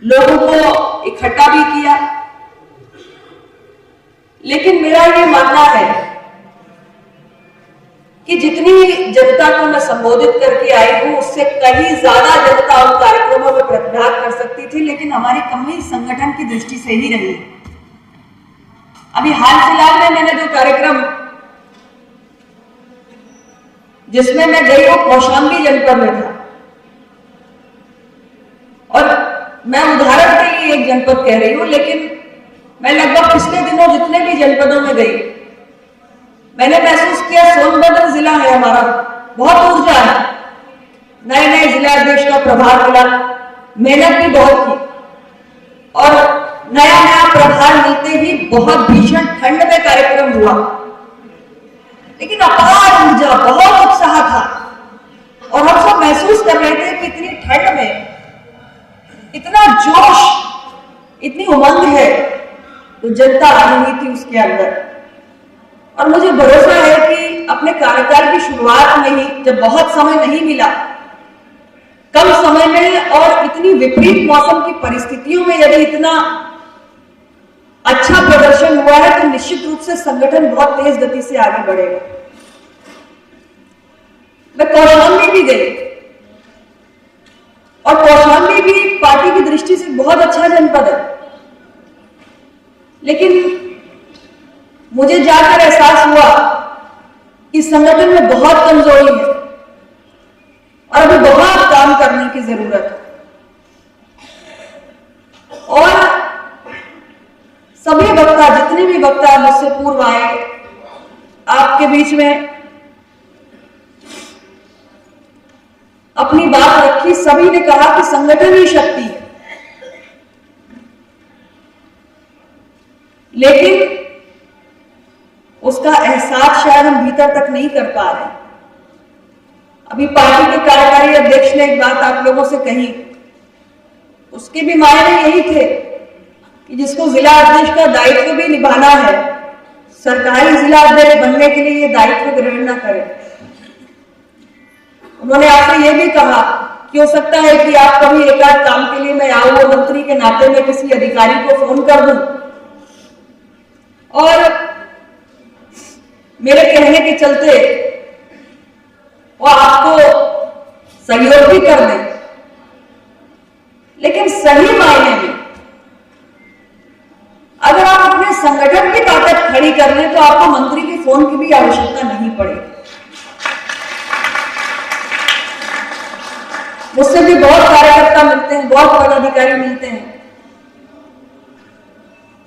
Speaker 8: लोगों को इकट्ठा भी किया, लेकिन मेरा ये मानना है कि जितनी जनता को मैं संबोधित करके आई हूं, उससे कहीं ज्यादा जनता उन कार्यक्रमों में प्रतिभाग कर सकती थी, लेकिन हमारी कमी संगठन की दृष्टि से ही रही। अभी हाल फिलहाल में मैंने जो कार्यक्रम जिसमें मैं गई वो कौशाम्बी जनपद में था, और मैं उदाहरण के लिए एक जनपद कह रही हूं, लेकिन मैं लगभग पिछले दिनों जितने भी जनपदों में गई, मैंने महसूस किया सोनभद्र जिला है हमारा, बहुत ऊर्जा है, नए नए जिलाध्यक्ष का प्रभार मिला, मेहनत भी बहुत की, और नया नया प्रभार मिलते ही बहुत भीषण ठंड में कार्यक्रम हुआ, लेकिन अपार ऊर्जा, बहुत उत्साह था। और हम सब महसूस कर रहे थे कि इतनी ठंड में इतना जोश, इतनी उमंग है, तो जनता आ रही थी उसके अंदर। और मुझे भरोसा है कि अपने कार्यकाल की शुरुआत में ही, जब बहुत समय नहीं मिला, कम समय में और इतनी विपरीत मौसम की परिस्थितियों में यदि इतना अच्छा प्रदर्शन हुआ है, तो निश्चित रूप से संगठन बहुत तेज गति से आगे बढ़ेगा। मैं कौशाम्बी भी गई, और कौशाम्बी भी पार्टी की दृष्टि से बहुत अच्छा जनपद है, लेकिन मुझे जाकर एहसास हुआ कि संगठन में बहुत कमजोरी है और अभी बहुत काम करने की जरूरत है। और सभी वक्ता, जितने भी वक्ता मुझसे पूर्व आए, आपके बीच में अपनी बात रखी, सभी ने कहा कि संगठन ही शक्ति है, लेकिन उसका एहसास शायद हम भीतर तक नहीं कर पा रहे। अभी पार्टी के कार्यकारी अध्यक्ष ने एक बात आप लोगों से कही, उसके भी मायने यही थे कि जिसको जिला अध्यक्ष का दायित्व भी निभाना है, सरकारी जिला अध्यक्ष बनने के लिए ये दायित्व ग्रहण न करे। उन्होंने आपसे ये भी कहा कि हो सकता है कि आप कभी एक आध काम के लिए मैं आऊं, मंत्री के नाते में किसी अधिकारी को फोन कर दूं और मेरे कहने के चलते वो आपको सहयोग भी कर दे, लेकिन सही मायने में अगर आप अपने संगठन की ताकत खड़ी कर लें तो आपको मंत्री के फोन की भी आवश्यकता नहीं पड़ेगी। मुझसे भी बहुत कार्यकर्ता मिलते हैं, बहुत पदाधिकारी मिलते हैं,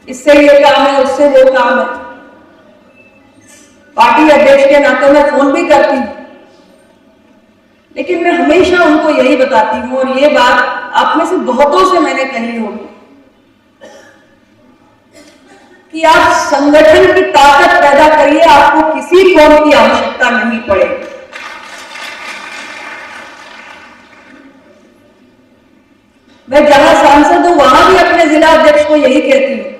Speaker 8: इससे ये काम है, उससे वो काम है। पार्टी अध्यक्ष के नाते मैं फोन भी करती हूँ, लेकिन मैं हमेशा उनको यही बताती हूँ, और ये बात आप में से बहुतों से मैंने कही होगी, कि आप संगठन की ताकत पैदा करिए, आपको किसी फॉर्म की आवश्यकता नहीं पड़ेगी। मैं जहां सांसद हूं वहां भी अपने जिला अध्यक्ष को यही कहती हूं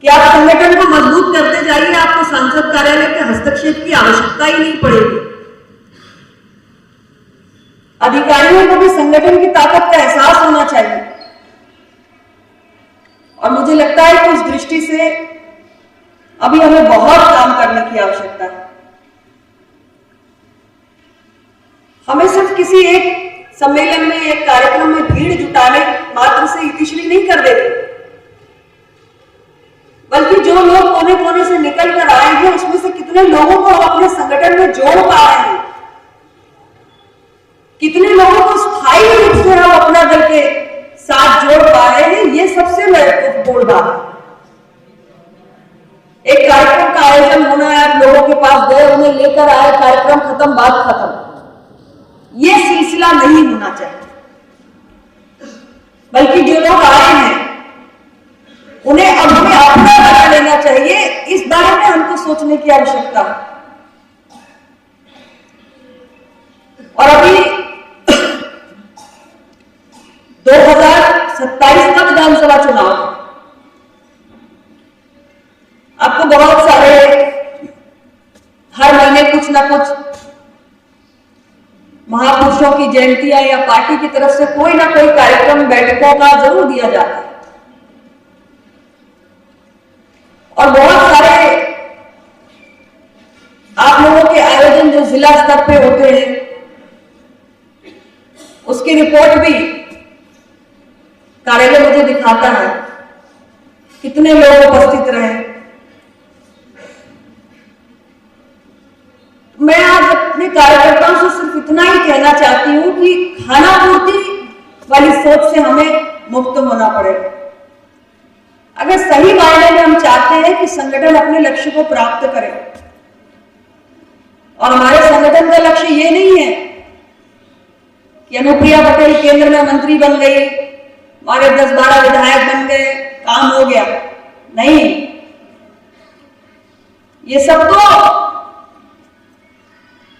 Speaker 8: कि आप संगठन को मजबूत करते जाइए, आपको सांसद कार्यालय के हस्तक्षेप की आवश्यकता ही नहीं पड़ेगी। अधिकारियों को भी संगठन की ताकत का एहसास होना चाहिए, और मुझे लगता है कि इस दृष्टि से अभी हमें बहुत काम करने की आवश्यकता है। हमें सिर्फ किसी एक सम्मेलन में, एक कार्यक्रम में भीड़ जुटाने मात्र से इतिश्री नहीं कर देते, बल्कि जो लोग कोने कोने से निकल कर आए हैं, उसमें से कितने लोगों को हम अपने संगठन में जोड़ पा रहे हैं, कितने लोगों को स्थायी रूप से हम अपना दल के साथ जोड़ पा रहे हैं, ये सबसे महत्वपूर्ण बात है। एक कार्यक्रम का आयोजन होना है, आप लोगों के पास गए, उन्हें लेकर आए, कार्यक्रम खत्म, बात खत्म, ये सिलसिला नहीं होना चाहिए। बल्कि जो लोग आए हैं उन्हें अब हमें अपना बना लेना चाहिए, इस बारे में हमको सोचने की आवश्यकता है। और अभी 2027 का विधानसभा चुनाव, आपको बहुत सारे हर महीने कुछ ना कुछ महापुरुषों की जयंतियां या पार्टी की तरफ से कोई ना कोई कार्यक्रम, बैठकों का जरूर दिया जाता है, और बहुत सारे आप लोगों के आयोजन जो जिला स्तर पे होते हैं, उसकी रिपोर्ट भी कार्यालय मुझे दिखाता है, कितने लोग उपस्थित रहे। मैं आज अपने कार्यकर्ताओं से सिर्फ इतना ही कहना चाहती हूं कि खाना पूर्ति वाली सोच से हमें मुक्त होना पड़ेगा। अगर सही मायने में हम चाहते हैं कि संगठन अपने लक्ष्य को प्राप्त करे, और हमारे संगठन का लक्ष्य ये नहीं है कि अनुप्रिया पटेल केंद्र में मंत्री बन गई, हमारे 10-12 विधायक बन गए, काम हो गया, नहीं। ये सब तो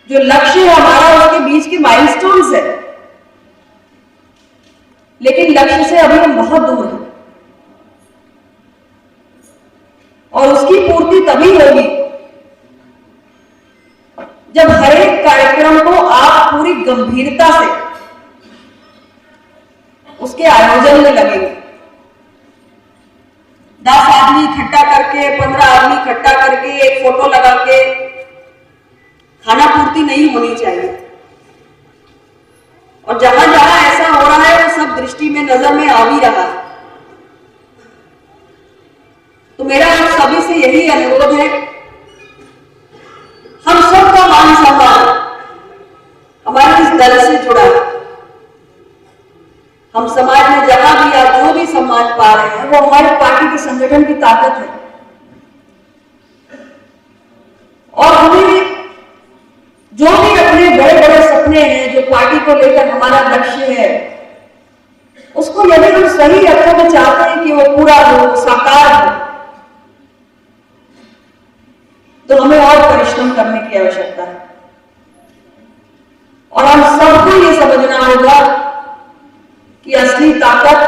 Speaker 8: जो लक्ष्य है हमारा, उसके बीच के माइलस्टोन्स है, लेकिन लक्ष्य से अभी हम बहुत दूर हैं, और उसकी पूर्ति तभी होगी जब हर एक कार्यक्रम को आप पूरी गंभीरता से उसके आयोजन में लगेंगे। 10 आदमी इकट्ठा करके, 15 आदमी इकट्ठा करके, एक फोटो लगा के खाना पूर्ति नहीं होनी चाहिए। और जहां जहां ऐसा हो रहा है, वो सब दृष्टि में, नजर में आ भी रहा है। तो मेरा आप सभी से यही अनुरोध है, हम सबका मान सम्मान हमारे इस दल से जुड़ा है। हम समाज में जहां भी आप जो भी सम्मान पा रहे हैं, वो हमारी पार्टी के संगठन की ताकत है, और हमें जो भी अपने बड़े बड़े सपने हैं, जो पार्टी को लेकर हमारा लक्ष्य है, उसको यदि हम सही अर्थों में चाहते हैं कि वो पूरा हो, साकार हो, तो हमें और परिश्रम करने की आवश्यकता है। और हम सबको ये समझना होगा कि असली ताकत,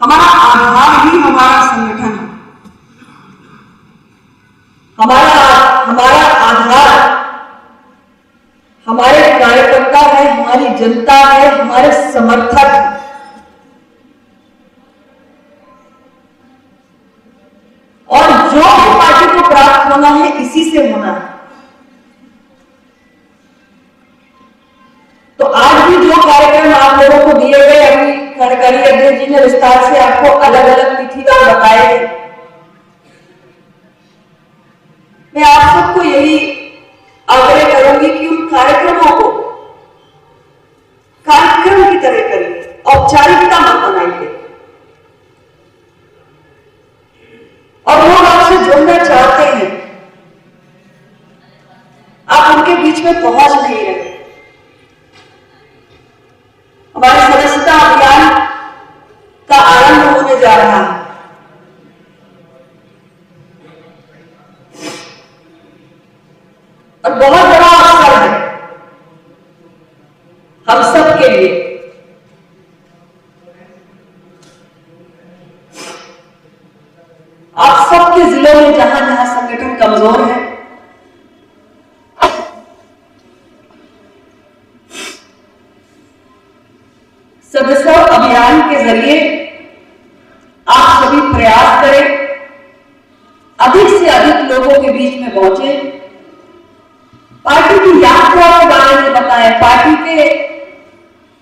Speaker 8: हमारा आधार ही हमारा संगठन है। हमारा आधार हमारे कार्यकर्ता है, हमारी जनता है, हमारे समर्थक है। और जो भी पार्टी को प्राप्त होना है, इसी से होना है। तो आज भी जो कार्यक्रम आप लोगों को दिए गए, अभी कार्यकारी अध्यक्ष जी ने विस्तार से आपको अलग अलग तिथिवार बताए, मैं आप सबको यही आग्रह करूंगी कि उन कार्यक्रमों को कार्यक्रम की तरह करिए, औपचारिकता मत बनाइए। में पहुंच नहीं रहे। हमारे सदस्यता अभियान का आरंभ होने जा रहा है। और बहुत बड़ा अवसर है हम सब के लिए। आप सबके जिलों में जहां जहां संगठन कमजोर है, सदस्य अभियान के जरिए आप सभी प्रयास करें, अधिक से अधिक लोगों के बीच में पहुंचे, पार्टी की यात्रा के बारे में बताएं, पार्टी के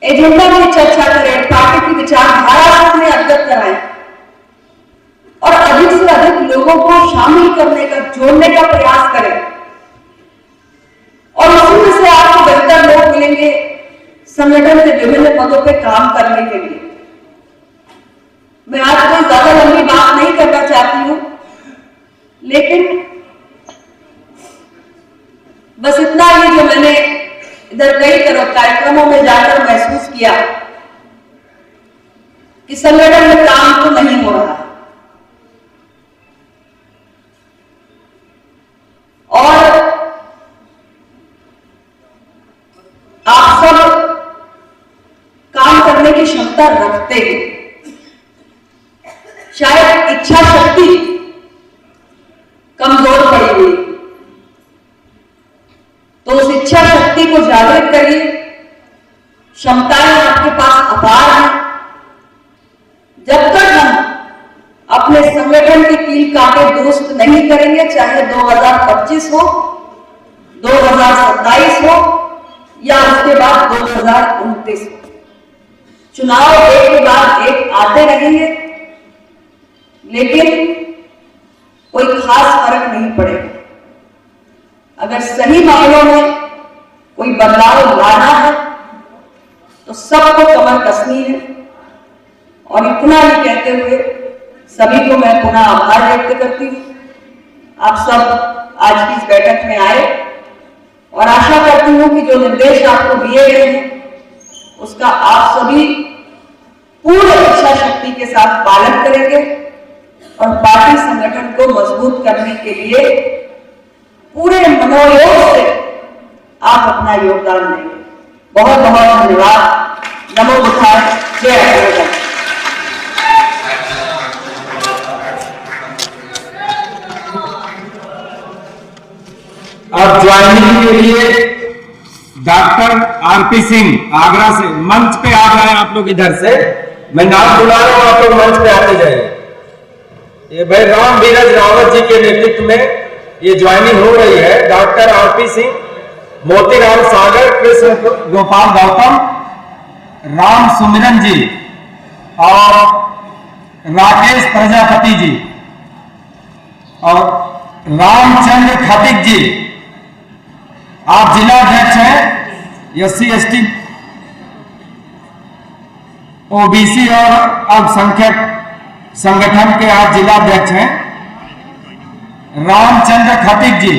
Speaker 8: एजेंडा की चर्चा करें, पार्टी की विचारधारा से उन्हें अवगत कराएं और अधिक से अधिक लोगों को शामिल करने का, जोड़ने का प्रयास करें। और उसी में से आपको बेहतर लोग मिलेंगे संगठन के विभिन्न पदों पे काम करने के लिए। मैं आज कोई ज्यादा लंबी बात नहीं करना चाहती हूं, लेकिन बस इतना ही जो मैंने इधर कई तरह कार्यक्रमों में जाकर महसूस किया कि संगठन में काम तो नहीं हो रहा और आप सब काम करने की क्षमता रखते हैं, शायद इच्छा शक्ति कमजोर पड़ी हुई, तो उस इच्छा शक्ति को जागृत करिए। क्षमताएं आपके पास अपार हैं। जब तक हम अपने संगठन की कील कांटे दुरुस्त नहीं करेंगे, चाहे 2025 हो, 2027 हो या उसके बाद 2029 हो, चुनाव एक के बाद एक आते रहेंगे, लेकिन कोई खास फर्क नहीं पड़ेगा। अगर सही मायनों में कोई बदलाव लाना है तो सबको कमर कसनी है। और इतना ही कहते हुए सभी को मैं पुनः आभार व्यक्त करती हूँ। आप सब आज की इस बैठक में आए और आशा करती हूँ कि जो निर्देश आपको दिए गए हैं उसका आप सभी पूर्ण इच्छा शक्ति के साथ पालन करेंगे और पार्टी संगठन को मजबूत करने के लिए पूरे मनोयोग से आप अपना योगदान देंगे। बहुत बहुत धन्यवाद। नमो बुद्धाय। जय हिंद।
Speaker 2: अब ज्वाइनिंग के लिए डॉक्टर आरपी सिंह आगरा से मंच पे आ रहे हैं। आप लोग इधर से, मैं नाम बुला रहा हूं, आप लोग मंच पे आते जाइए। ये भाई राम बीरज रावत जी के नेतृत्व में ये ज्वाइनिंग हो रही है। डॉक्टर आरपी सिंह, मोतीराम सागर, कृष्ण गोपाल गौतम, राम सुमिरन जी और राकेश प्रजापति जी और रामचंद्र खतिक जी। आप जिला अध्यक्ष हैं SC/ST OBC और अल्पसंख्यक संगठन के आप जिला अध्यक्ष हैं। रामचंद्र खतिक जी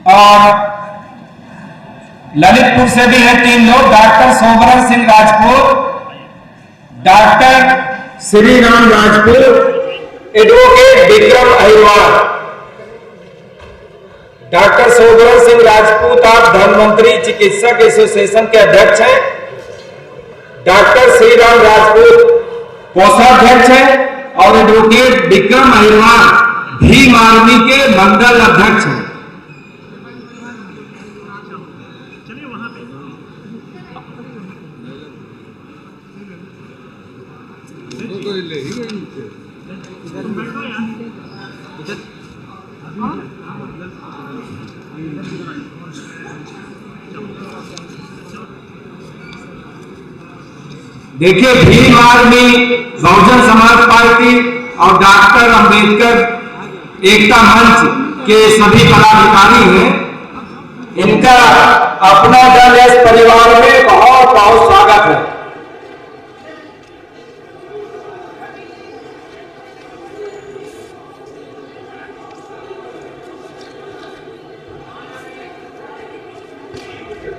Speaker 2: और ललितपुर से भी हैं 3 लोग, doctor Sobran Singh Rajput, doctor Shri Ram Rajput, advocate Vikram Ahirwar. Doctor Sobran Singh Rajput आप धनवंतरी चिकित्सक एसोसिएशन के अध्यक्ष हैं। डॉक्टर श्री राम राजपूत कोषाध्यक्ष हैं और एडवोकेट विक्रम अहिरवार भीम आर्मी के मंडल अध्यक्ष हैं। देखिए, भीम आर्मी, बहुजन समाज पार्टी और डॉक्टर अंबेडकर एकता मंच के सभी पदाधिकारी हैं। इनका अपना दल इस परिवार में बहुत बहुत स्वागत है। अब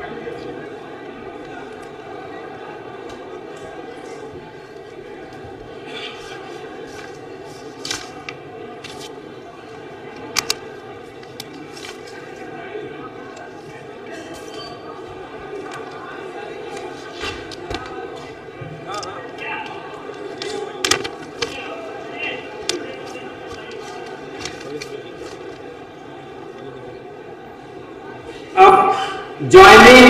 Speaker 2: ज्वाइनिंग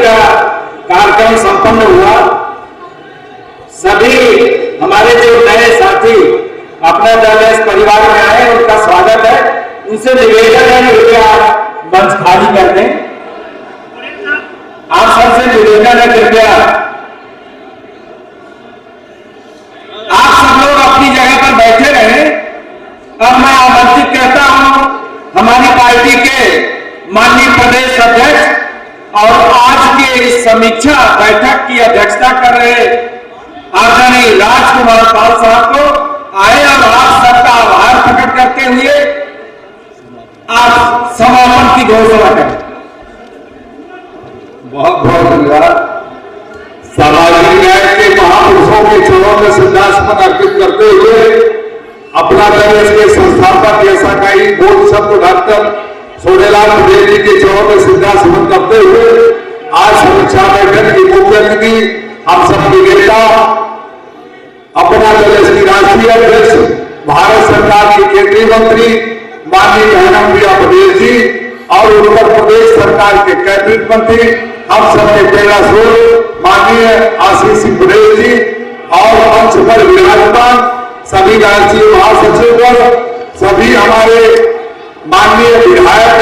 Speaker 2: का कार्यक्रम संपन्न हुआ। सभी हमारे जो नए साथी अपना दल इस परिवार में आए उनका स्वागत है। उनसे निवेदन है कि आप मंच खाली कर दें। आप सबसे निवेदन है कृपया आप सब लोग अपनी जगह पर बैठे रहें। अब मैं आमंत्रित करता हूं हमारी पार्टी के माननीय प्रदेश अध्यक्ष और आज के इस समीक्षा बैठक की अध्यक्षता कर रहे आदरणीय राजकुमार पाल साहब को आए और आप सबका आभार प्रकट करते हुए आप समापन की घोषणा करें।
Speaker 9: बहुत बहुत धन्यवाद। सामाजिक न्याय के महापुरुषों के चरणों में श्रद्धासुमन अर्पित करते हुए अपना दल इसके संस्थापक एसआईआई बोर्ड शब्द डॉक्टर सोनेलाल पटेल जी के चरणों में श्रद्धासुमन करते हुए आज समीक्षा बैठक की मुख्य अतिथि हम सब विजेता अपना दल इसकी राष्ट्रीय अध्यक्ष भारत सरकार के केंद्रीय मंत्री माननीय धर्मेंद्र पटेल जी और उत्तर प्रदेश सरकार के कैबिनेट मंत्री हम सबके प्रेरणा स्रोत माननीय आशीष सिंह पटेल जी और मंच पर विराजमान सभी राष्ट्रीय महासचिव सभी हमारे माननीय विधायक